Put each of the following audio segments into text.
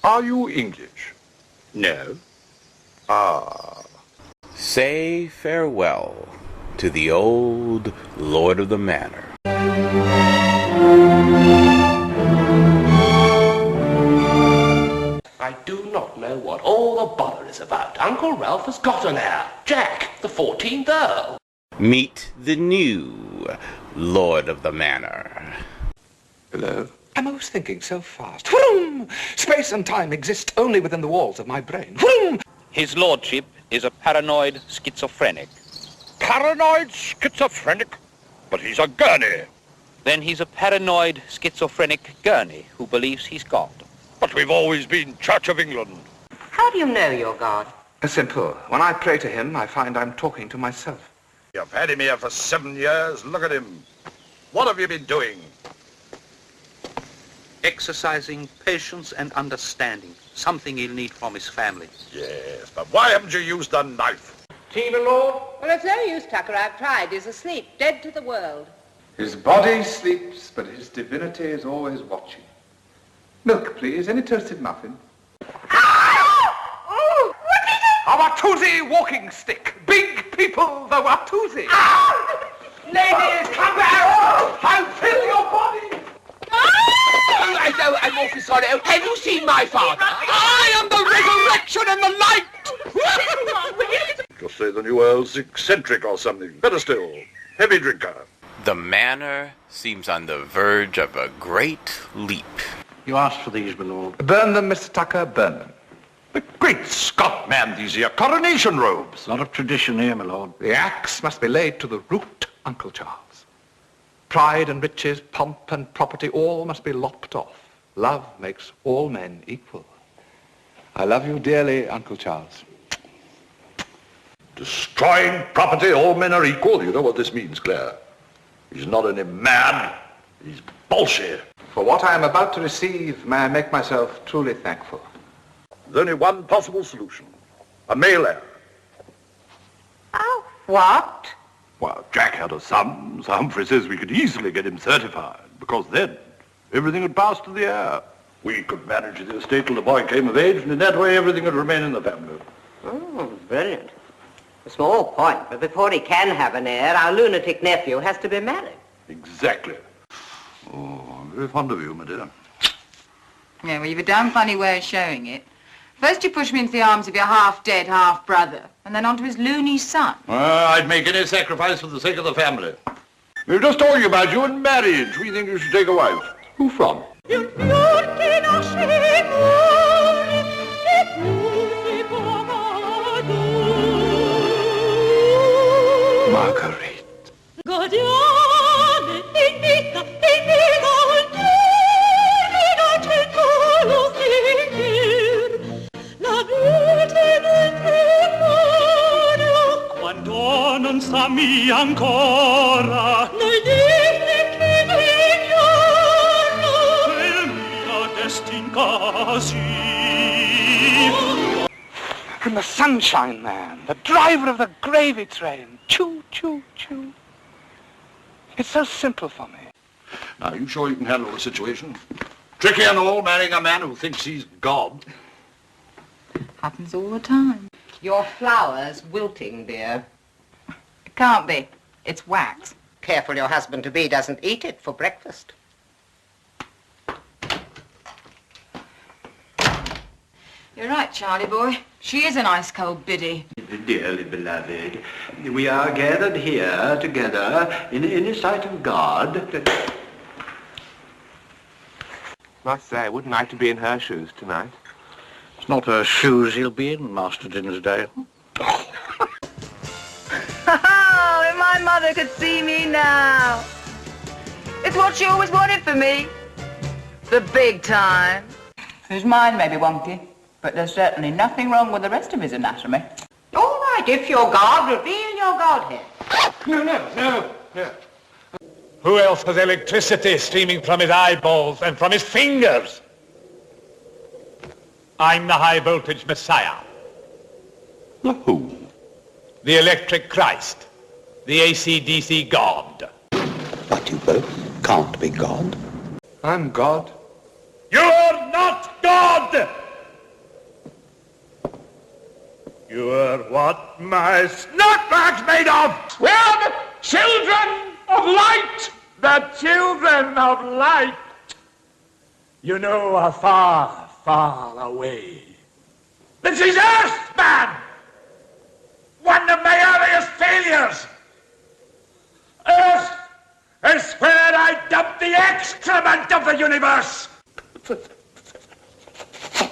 Are you English? No. Ah. Say farewell to the old Lord of the Manor. I do not know what all the bother is about. Uncle Ralph has got an heir. Jack, the 14th Earl. Meet the new Lord of the Manor. Hello? I'm always thinking so fast. Vroom! Space and time exist only within the walls of my brain. Vroom! His lordship is a paranoid schizophrenic. Paranoid schizophrenic? But he's a gurney. Then he's a paranoid schizophrenic gurney who believes he's God. But we've always been Church of England. How do you know you're God? Simple. When I pray to him, I find I'm talking to myself. You've had him here for 7 years. Look at him. What have you been doing? Exercising patience and understanding, something he'll need from his family. Yes, but why haven't you used a knife? Tea, my lord? Well, it's no use, Tucker. I've tried. He's asleep, dead to the world. His body sleeps, but his divinity is always watching. Milk, please. Any toasted muffin? Oh, what is it? A Watusi walking stick. Big people, the Watusi. Ladies, come back! I'll fill your body! I'm awfully sorry. Have you seen my father? I am the resurrection and the light! Just say the new Earl's eccentric or something. Better still, heavy drinker. The manor seems on the verge of a great leap. You asked for these, my lord. Burn them, Mr. Tucker, burn them. The great Scott, man, these are coronation robes. A lot of tradition here, my lord. The axe must be laid to the root, Uncle Charles. Pride and riches, pomp and property, all must be lopped off. Love makes all men equal. I love you dearly, Uncle Charles. Destroying property, all men are equal. You know what this means, Claire. He's not only mad, he's bullshit. For what I am about to receive, may I make myself truly thankful. There's only one possible solution. A male heir. Oh, what? Well, Jack had a son, so Humphrey says we could easily get him certified, because then everything would pass to the heir. We could manage the estate till the boy came of age, and in that way everything would remain in the family. Oh, brilliant. A small point, but before he can have an heir, our lunatic nephew has to be married. Exactly. Oh, I'm very fond of you, my dear. Yeah, well, you've a damn funny way of showing it. First you push me into the arms of your half-dead half-brother, and then onto his loony son. I'd make any sacrifice for the sake of the family. We were just talking about you and marriage. We think you should take a wife. Who from? Marguerite. Quando non sami ancora nei libri che ignoro il mio destin così. From the Sunshine Man, the driver of the gravy train. Choo, choo, choo. It's so simple for me. Now, you sure you can handle the situation? Tricky and all, marrying a man who thinks he's God. Happens all the time. Your flower's wilting, dear. It can't be. It's wax. Careful your husband-to-be doesn't eat it for breakfast. You're right, Charlie boy. She is an ice-cold biddy. Dearly beloved, we are gathered here together in the sight of God. Must say, wouldn't like to be in her shoes tonight. It's not her shoes he'll be in, Master Dinsdale. Oh, if my mother could see me now. It's what she always wanted for me. The big time. His mind may be wonky, but there's certainly nothing wrong with the rest of his anatomy. All right, if you're God, reveal your Godhead. No. Who else has electricity streaming from his eyeballs and from his fingers? I'm the high-voltage Messiah. The who? The electric Christ. The AC/DC God. But you both can't be God. I'm God. You're not God! what my snapback's made of! We are the children of light! The children of light! You know, are far, far away. This is Earth, man! One of my earliest failures! Earth is where I dump the excrement of the universe!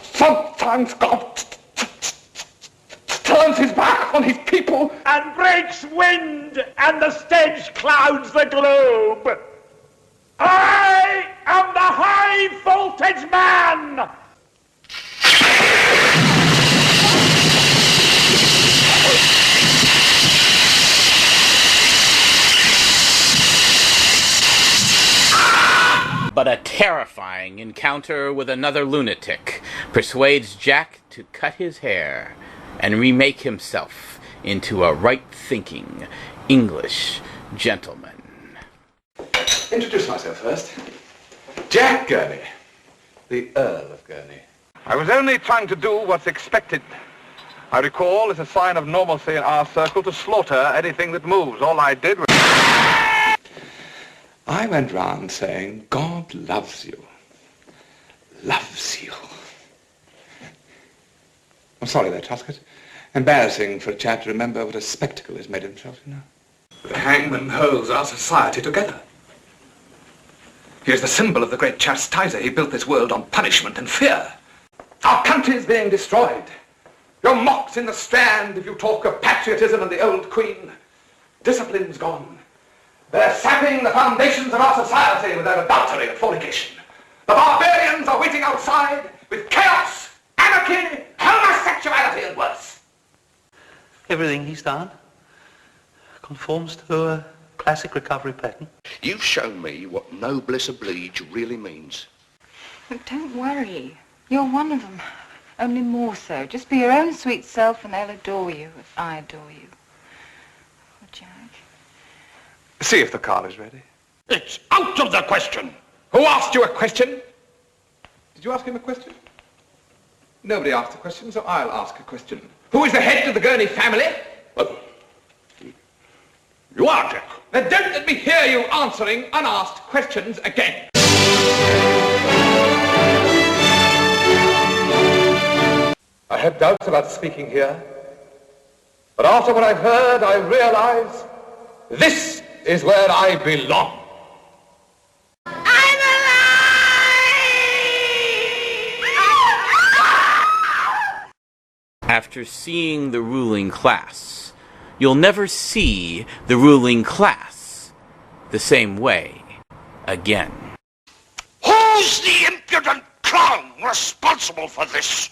Sometimes God turns his back on his people and breaks wind, and the stench clouds the globe. I am the high voltage man! But a terrifying encounter with another lunatic persuades Jack to cut his hair and remake himself into a right-thinking English gentleman. Introduce myself first. Jack Gurney, the Earl of Gurney. I was only trying to do what's expected. I recall it's a sign of normalcy in our circle to slaughter anything that moves. All I did was... I went round saying, God loves you. Loves you. I'm sorry there, Truscott. Embarrassing for a chap to remember what a spectacle he's made himself, you know. The hangman holds our society together. He is the symbol of the great chastiser. He built this world on punishment and fear. Our country is being destroyed. You're mocked in the Strand if you talk of patriotism and the old Queen. Discipline's gone. They're sapping the foundations of our society with their adultery and fornication. The barbarians are waiting outside with chaos, anarchy, homosexuality and worse. Everything he's done conforms to a classic recovery pattern. You've shown me what noblesse oblige really means. Look, don't worry. You're one of them. Only more so. Just be your own sweet self and they'll adore you if I adore you. Oh, Jack. See if the car is ready. It's out of the question! Who asked you a question? Did you ask him a question? Nobody asked a question, so I'll ask a question. Who is the head of the Gurney family? Well, you are, Jack. Then don't let me hear you answering unasked questions again. I had doubts about speaking here, but after what I've heard, I realize this is where I belong. I'm alive! After seeing the ruling class, you'll never see the ruling class the same way again. Who's the impudent clown responsible for this?